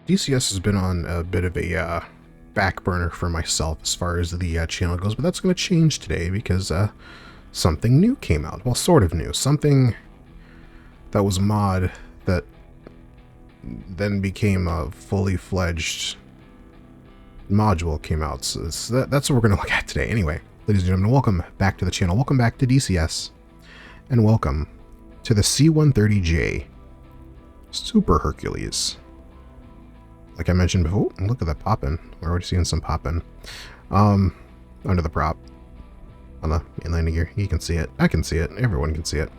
DCS has been on a bit of a back burner for myself as far as the channel goes, but that's going to change today because something new came out. Well, sort of new. Something that was a mod that then became a fully fledged module came out. So that's what we're going to look at today. Anyway, ladies and gentlemen, welcome back to the channel. Welcome back to DCS. And welcome to the C-130J Super Hercules. Like I mentioned before, look at that popping. We're already seeing some popping. Under the prop. On the main landing gear. You can see it. I can see it. Everyone can see it.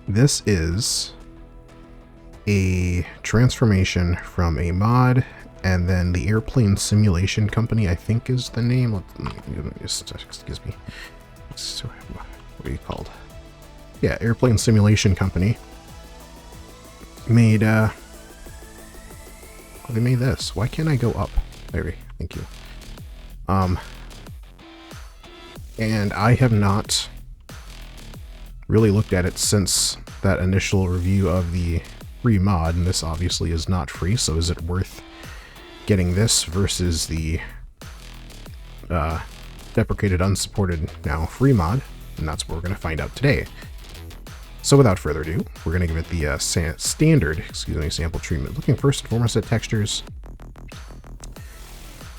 This is a transformation from a mod, and then the Airplane Simulation Company, I think is the name. Excuse me. What are you called? Yeah, Airplane Simulation Company made, they made this. Why can't I go up? There, thank you. And I have not really looked at it since that initial review of the free mod, and this obviously is not free, so is it worth getting this versus the deprecated, unsupported, now free mod? And that's what we're going to find out today. So without further ado, we're going to give it the standard, sample treatment. Looking first and foremost at textures,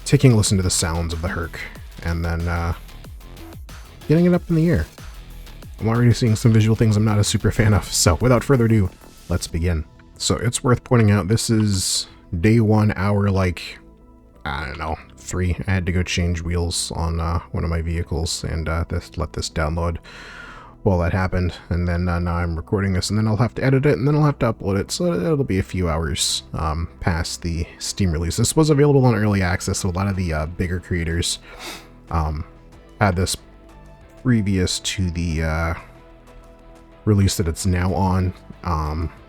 taking a listen to the sounds of the Herc, and then getting it up in the air. I'm already seeing some visual things I'm not a super fan of, so without further ado, let's begin. So it's worth pointing out, this is day 1, hour like, I don't know, 3. I had to go change wheels on one of my vehicles and let this download while that happened, and then now I'm recording this, and then I'll have to edit it, and then I'll have to upload it, so it'll be a few hours past the Steam release. This was available on early access, so a lot of the bigger creators had this previous to the release that it's now on,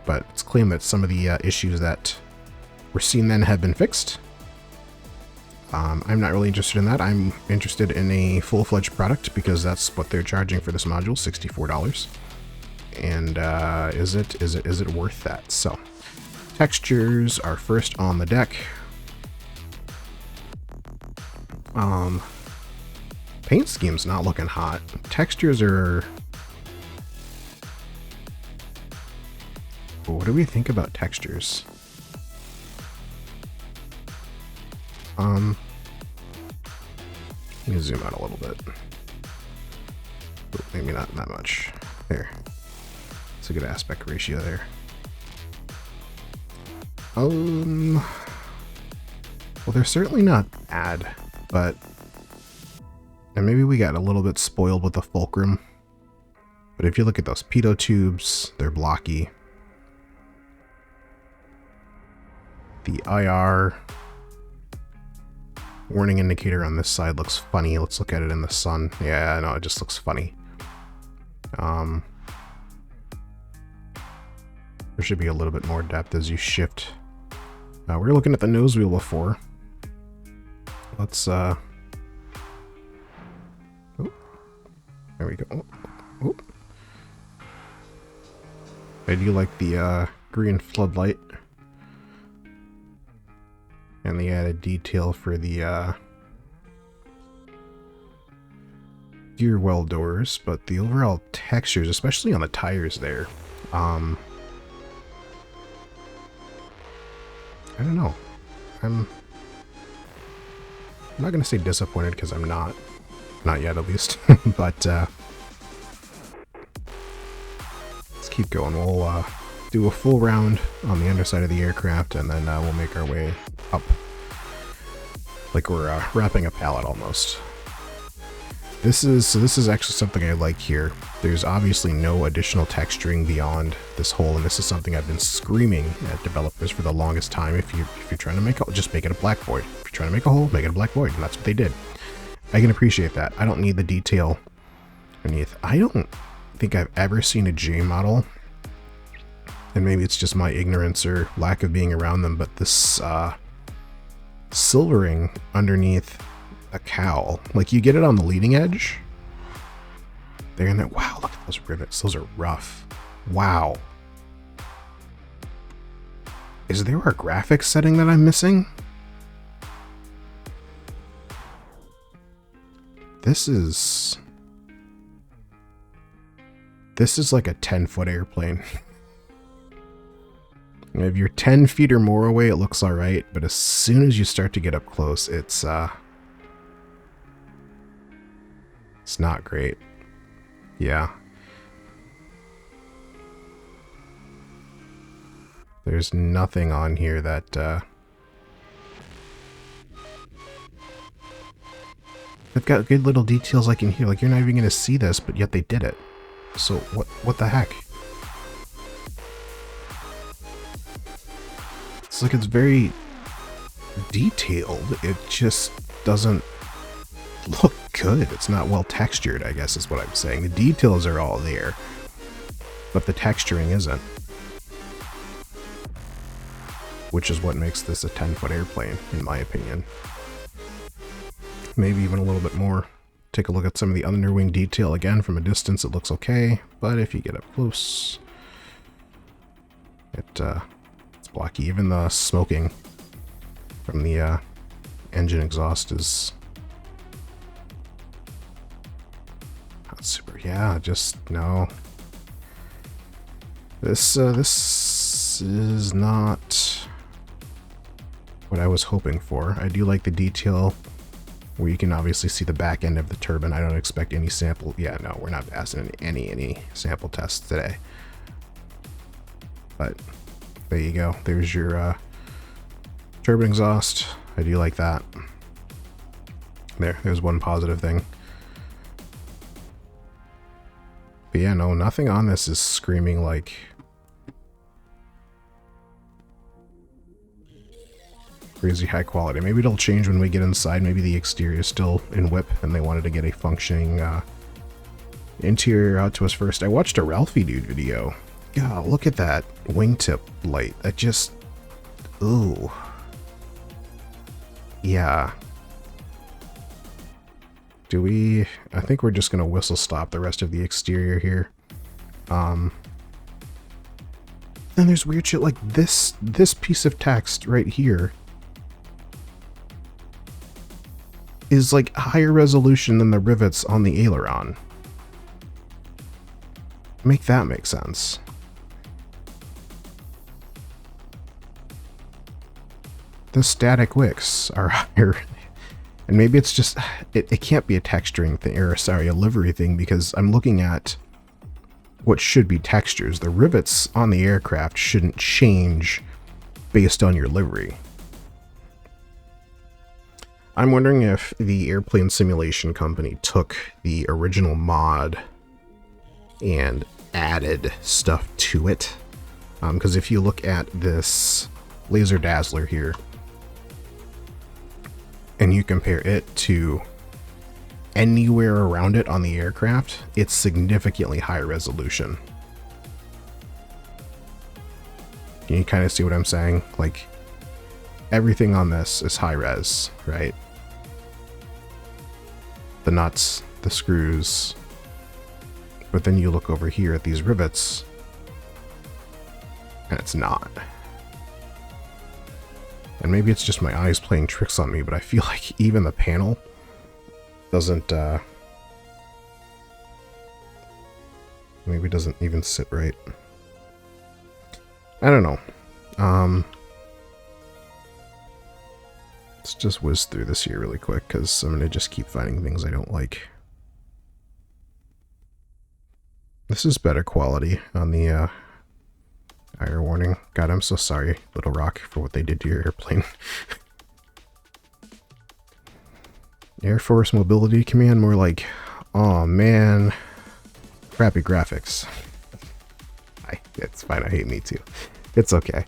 but it's claimed that some of the issues that were seen then have been fixed. I'm not really interested in that. I'm interested in a full-fledged product because that's what they're charging for this module, $64. And is it worth that? So, textures are first on the deck. Paint scheme's not looking hot. Textures are... What do we think about textures? Let me zoom out a little bit. Maybe not that much. There. It's a good aspect ratio there. Well, they're certainly not bad, but... And maybe we got a little bit spoiled with the fulcrum. But if you look at those pitot tubes, they're blocky. The IR warning indicator on this side looks funny. Let's look at it in the sun. Yeah, no, it just looks funny. There should be a little bit more depth as you shift. We were looking at the nose wheel before. Let's, oh, there we go. Oh. I do like the green floodlight. And the added detail for the gear well doors, but the overall textures, especially on the tires there, I don't know. I'm not going to say disappointed because I'm not yet at least, but let's keep going. We'll do a full round on the underside of the aircraft, and then we'll make our way up like we're wrapping a pallet almost. This is actually something I like here. There's obviously no additional texturing beyond this hole, and this is something I've been screaming at developers for the longest time. If you're trying to make a, just make it a black void. If you're trying to make a hole, make it a black void, and that's what they did. I can appreciate that. I don't need the detail underneath. I don't think I've ever seen a J model, and maybe it's just my ignorance or lack of being around them, but this silvering underneath a cowl, like you get it on the leading edge there, and then wow, look at those rivets. Those are rough. Wow. Is there a graphics setting that I'm missing? This is like a 10-foot airplane. If you're 10 feet or more away, it looks alright, but as soon as you start to get up close, it's not great. Yeah. There's nothing on here that, they've got good little details like in here, like you're not even going to see this, but yet they did it. So what the heck? It's like it's very detailed. It just doesn't look good. It's not well textured, I guess is what I'm saying. The details are all there, but the texturing isn't. Which is what makes this a 10-foot airplane, in my opinion. Maybe even a little bit more. Take a look at some of the underwing detail. Again, from a distance it looks okay, but if you get up close, it's blocky. Even the smoking from the engine exhaust is not super. Yeah, just no. This is not what I was hoping for. I do like the detail where you can obviously see the back end of the turbine. I don't expect any sample. Yeah, no, we're not passing any sample tests today. But there you go. There's your turbine exhaust. I do like that. There's one positive thing. But yeah, no, nothing on this is screaming like crazy high quality. Maybe it'll change when we get inside. Maybe the exterior is still in whip and they wanted to get a functioning interior out to us first. I watched a Ralphie Dude video. God, look at that wingtip light. That just... ooh. Yeah. Do we... I think we're just going to whistle stop the rest of the exterior here. And there's weird shit like this piece of text right here is like higher resolution than the rivets on the aileron. Make that make sense. The static wicks are higher. And maybe it's just, it can't be a texturing thing, or sorry, a livery thing, because I'm looking at what should be textures. The rivets on the aircraft shouldn't change based on your livery. I'm wondering if the airplane simulation company took the original mod and added stuff to it. Because if you look at this Laser Dazzler here, and you compare it to anywhere around it on the aircraft, it's significantly higher resolution. Can you kind of see what I'm saying? Like, everything on this is high res, right? The nuts, the screws, but then you look over here at these rivets, and it's not. And maybe it's just my eyes playing tricks on me, but I feel like even the panel doesn't, maybe doesn't even sit right. I don't know. Let's just whiz through this here really quick, because I'm going to just keep finding things I don't like. This is better quality on the fire warning. God, I'm so sorry, Little Rock, for what they did to your airplane. Air Force Mobility Command, more like, oh man, crappy graphics. It's fine, I hate me too. It's okay.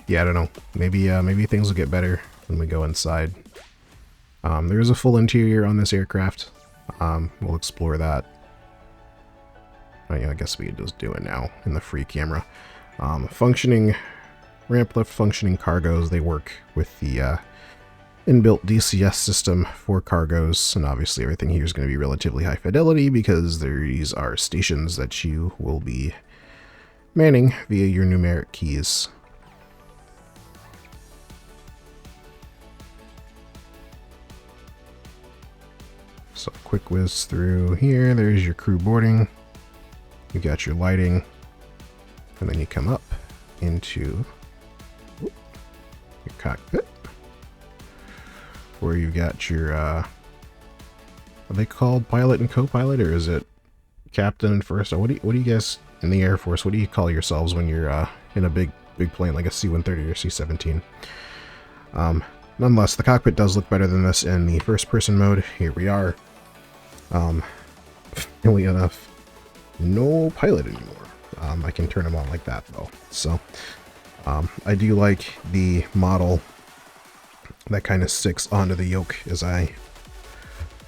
Yeah, I don't know. Maybe things will get better when we go inside. There is a full interior on this aircraft. We'll explore that. I guess we could just do it now in the free camera. Functioning ramp lift, functioning cargos. They work with the inbuilt DCS system for cargos, and obviously everything here is going to be relatively high fidelity because these are stations that you will be manning via your numeric keys. So quick whiz through here. There's your crew boarding. You got your lighting. And then you come up into your cockpit, where you've got your, are they called pilot and co-pilot, or is it captain and first? What do you guys in the Air Force, what do you call yourselves when you're in a big plane like a C-130 or C-17? Nonetheless, the cockpit does look better than this in the first-person mode. Here we are. Funnily enough, no pilot anymore. I can turn them on like that, though. So, I do like the model that kind of sticks onto the yoke as I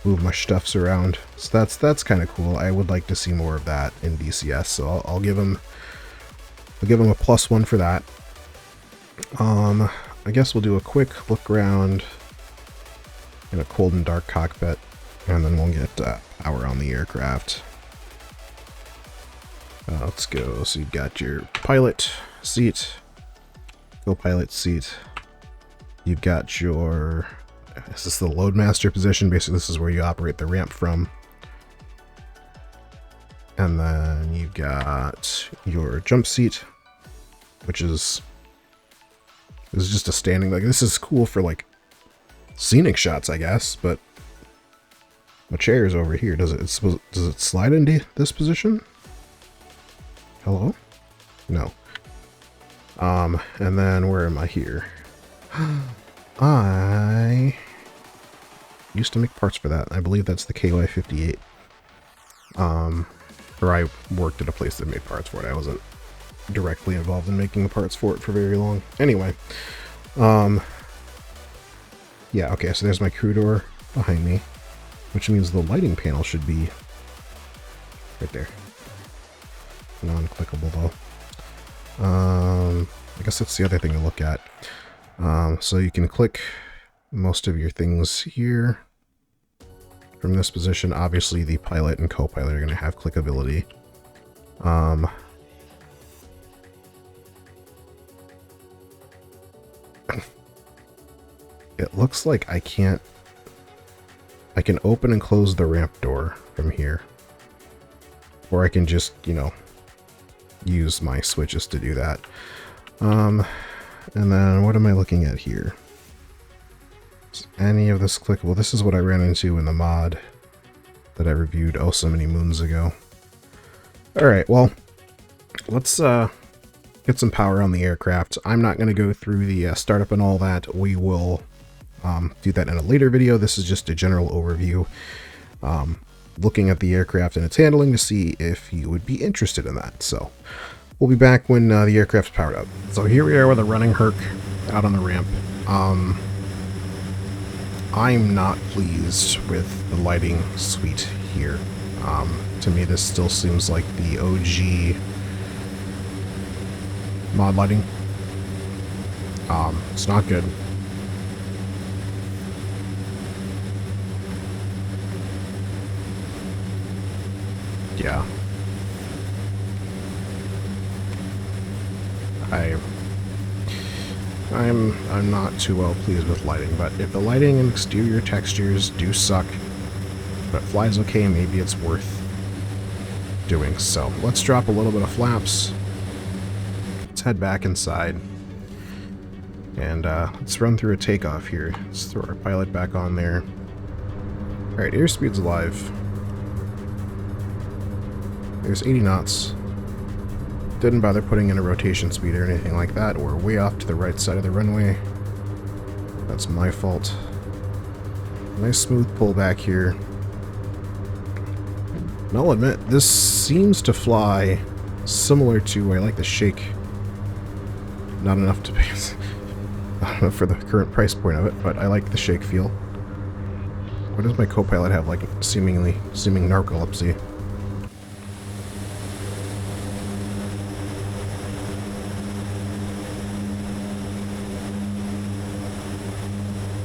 move my stuffs around. So that's kind of cool. I would like to see more of that in DCS. So I'll give him a +1 for that. I guess we'll do a quick look around in a cold and dark cockpit, and then we'll get power on the aircraft. Let's go. So you've got your pilot seat, co-pilot seat. You've got your, is this the loadmaster position? Basically, this is where you operate the ramp from. And then you've got your jump seat, which is just a standing, like, this is cool for like scenic shots, I guess, but my chair is over here. Does it slide into this position? Hello? No. And then where am I here? I used to make parts for that. I believe that's the KY-58. Or I worked at a place that made parts for it. I wasn't directly involved in making the parts for it for very long. Anyway, yeah, okay, so there's my crew door behind me, which means the lighting panel should be right there. Non-clickable though. I guess that's the other thing to look at. So you can click most of your things here from this position. Obviously the pilot and co-pilot are going to have clickability. It looks like I can open and close the ramp door from here. Or I can just, you know, use my switches to do that. And then what am I looking at here? Is any of this clickable? This is what I ran into in the mod that I reviewed oh so many moons ago. Alright, well, let's get some power on the aircraft. I'm not going to go through the startup and all that. We will do that in a later video. This is just a general overview, looking at the aircraft and its handling to see if you would be interested in that. So we'll be back when the aircraft's powered up. So here we are with a running Herc out on the ramp. I'm not pleased with the lighting suite here. To me, this still seems like the OG mod lighting. It's not good. Yeah. I'm not too well pleased with lighting, but if the lighting and exterior textures do suck, but it flies okay, maybe it's worth doing. So let's drop a little bit of flaps. Let's head back inside. And let's run through a takeoff here. Let's throw our pilot back on there. Alright, airspeed's alive. There's 80 knots. Didn't bother putting in a rotation speed or anything like that. We're way off to the right side of the runway. That's my fault. Nice smooth pullback here. And I'll admit, this seems to fly similar to, I like the shake. Not enough to pay, I don't know for the current price point of it, but I like the shake feel. What does my co-pilot have, like seeming narcolepsy?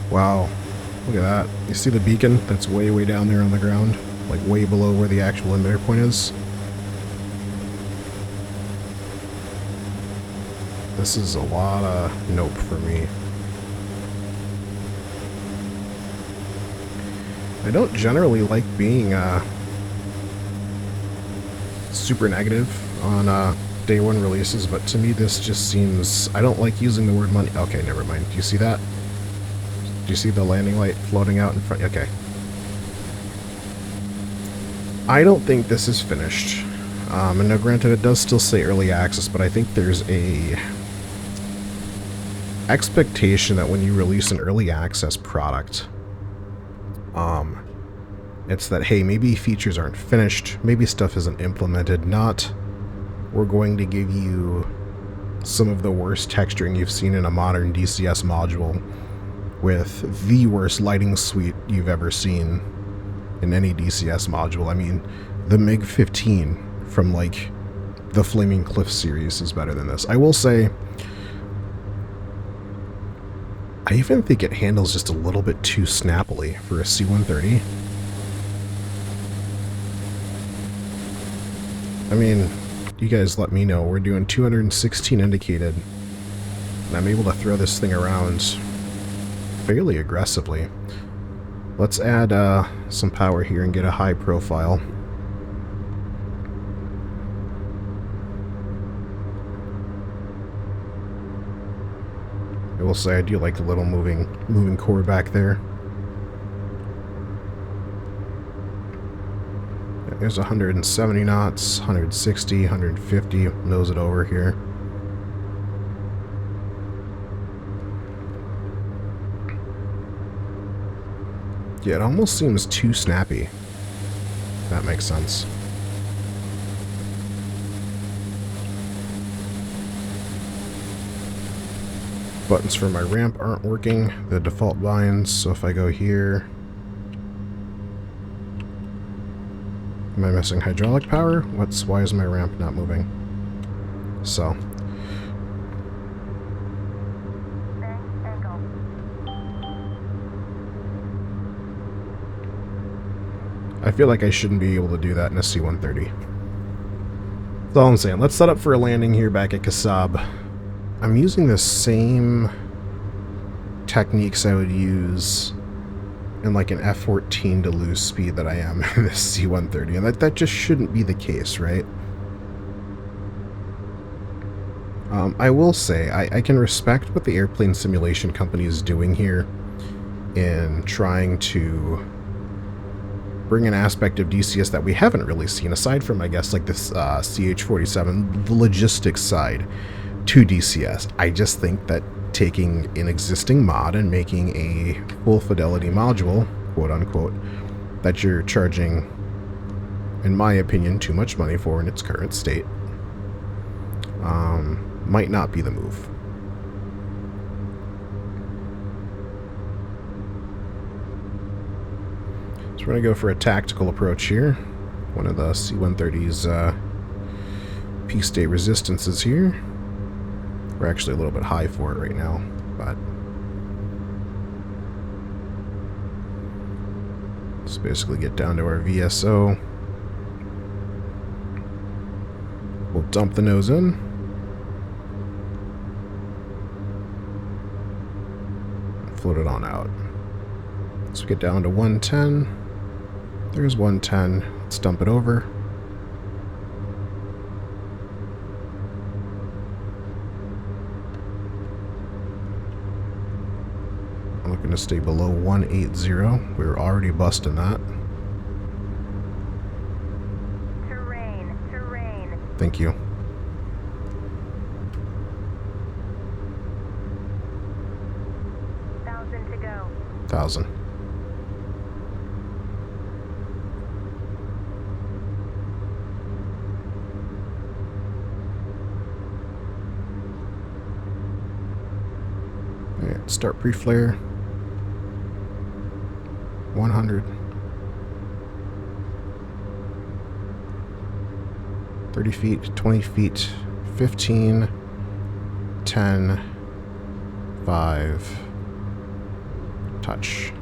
Wow, look at that. You see the beacon that's way, way down there on the ground? Like way below where the actual emitter point is? This is a lot of nope for me. I don't generally like being super negative on day one releases, but to me this just seems... I don't like using the word money. Okay, never mind. Do you see that? Do you see the landing light floating out in front? Okay. I don't think this is finished. And now granted, it does still say early access, but I think there's a expectation that when you release an early access product, it's that, hey, maybe features aren't finished, maybe stuff isn't implemented, not we're going to give you some of the worst texturing you've seen in a modern DCS module with the worst lighting suite you've ever seen in any DCS module. I mean, the MiG-15 from, like, the Flaming Cliff series is better than this. I will say, I even think it handles just a little bit too snappily for a C-130. I mean, you guys let me know. We're doing 216 indicated, and I'm able to throw this thing around fairly aggressively. Let's add some power here and get a high profile. I will say I do like the little moving core back there. There's 170 knots, 160, 150, nose it over here. Yeah, it almost seems too snappy. If that makes sense. Buttons for my ramp aren't working, the default binds, so if I go here... Am I missing hydraulic power? Why is my ramp not moving? So. I feel like I shouldn't be able to do that in a C-130. That's all I'm saying. Let's set up for a landing here back at Kasab. I'm using the same techniques I would use in like an F-14 to lose speed that I am in this C-130, and that just shouldn't be the case, right? I will say, I can respect what the airplane simulation company is doing here in trying to bring an aspect of DCS that we haven't really seen, aside from, I guess, like this CH-47, the logistics side to DCS. I just think that taking an existing mod and making a full fidelity module, quote unquote, that you're charging, in my opinion, too much money for in its current state, might not be the move. So we're going to go for a tactical approach here. One of the C-130's peak state resistances here. We're actually a little bit high for it right now, but let's basically get down to our VSO. We'll dump the nose in. And float it on out. Let's get down to 110. There's 110. Let's dump it over. I'm looking to stay below 180. We were already busting that. Terrain. Thank you. $1,000 to go. 1,000. Alright, start pre-flare. 100. 30 feet, 20 feet, 15, 10, 5, touch.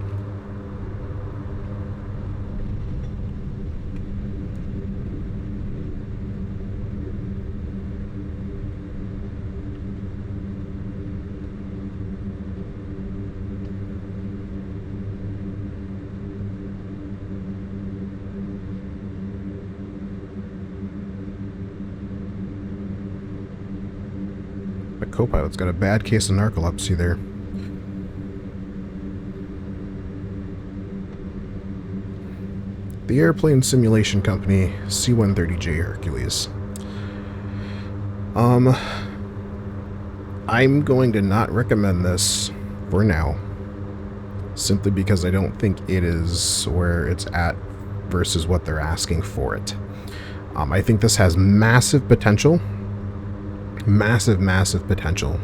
The co-pilot's got a bad case of narcolepsy there. The airplane simulation company, C-130J Hercules. I'm going to not recommend this for now, simply because I don't think it is where it's at versus what they're asking for it. I think this has massive potential. Massive potential.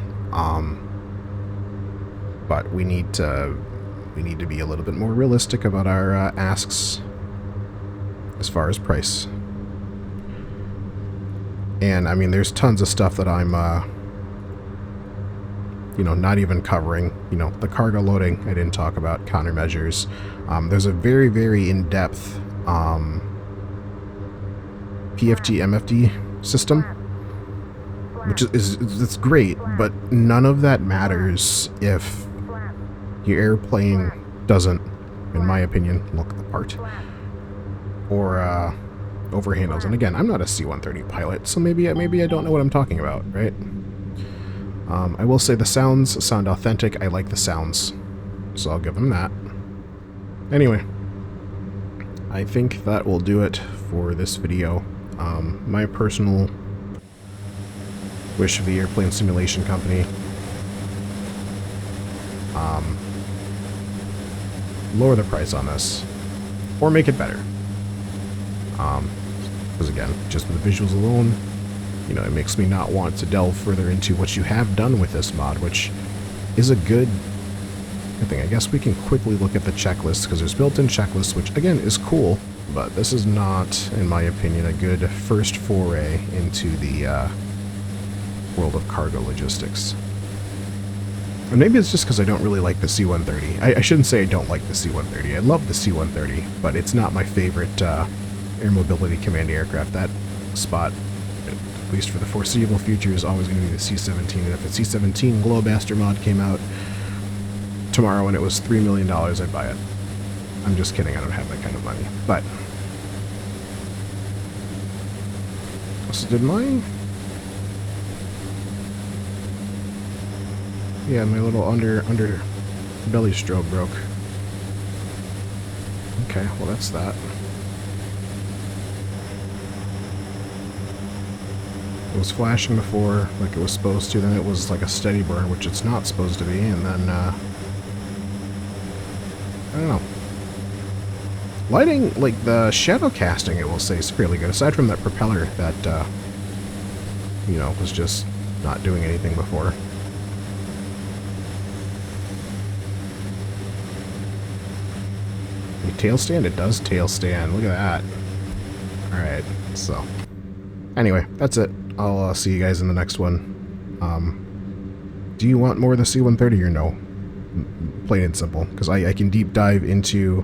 But we need to be a little bit more realistic about our asks as far as price. And I mean, there's tons of stuff that I'm you know, not even covering. You know, the cargo loading I didn't talk about, countermeasures. There's a very in-depth PFD MFD system, which is it's great, but none of that matters if your airplane doesn't, in my opinion, look the part or overhandles. And again, I'm not a C-130 pilot, so maybe I don't know what I'm talking about, right? I will say the sounds sound authentic. I like the sounds, so I'll give them that. Anyway, I think that will do it for this video. My personal wish of the airplane simulation company, lower the price on this, or make it better. Because again, just with the visuals alone, you know, it makes me not want to delve further into what you have done with this mod, which is a good thing. I guess we can quickly look at the checklist, because there's built-in checklists, which again is cool, but this is not, in my opinion, a good first foray into the world of cargo logistics. And maybe it's just because I don't really like the C-130. I shouldn't say I don't like the C-130. I love the C-130, but it's not my favorite air mobility command aircraft. That spot, at least for the foreseeable future, is always going to be the C-17. And if a C-17 Glowbuster mod came out tomorrow and it was $3 million, I'd buy it. I'm just kidding. I don't have that kind of money. But so did mine? Yeah, my little under belly strobe broke. Okay, well that's that. It was flashing before like it was supposed to, then it was like a steady burn, which it's not supposed to be, and then I don't know. Lighting, like the shadow casting, I will say, is fairly good, aside from that propeller that you know, was just not doing anything before. Tail stand? It does tail stand. Look at that. Alright, so anyway, that's it. I'll see you guys in the next one. Do you want more of the C-130 or no? Plain and simple. Because I can deep dive into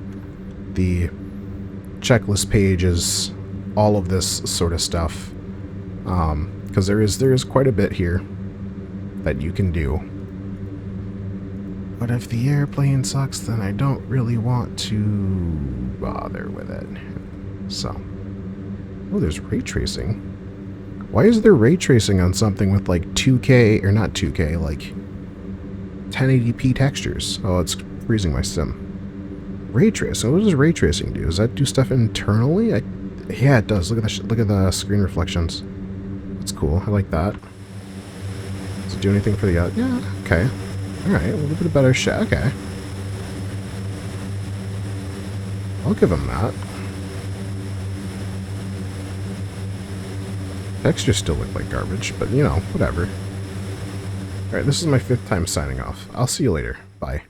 the checklist pages, all of this sort of stuff. Because there is quite a bit here that you can do. But if the airplane sucks, then I don't really want to bother with it. So. Oh, there's ray tracing. Why is there ray tracing on something with like 2K, or not 2K, like 1080p textures? Oh, it's freezing my sim. Ray tracing? What does ray tracing do? Does that do stuff internally? Yeah, it does. Look at the screen reflections. That's cool. I like that. Does it do anything for the yeah, okay. Alright, a little bit better shot. Okay. I'll give him that. Textures still look like garbage, but you know, whatever. Alright, this is my 5th time signing off. I'll see you later. Bye.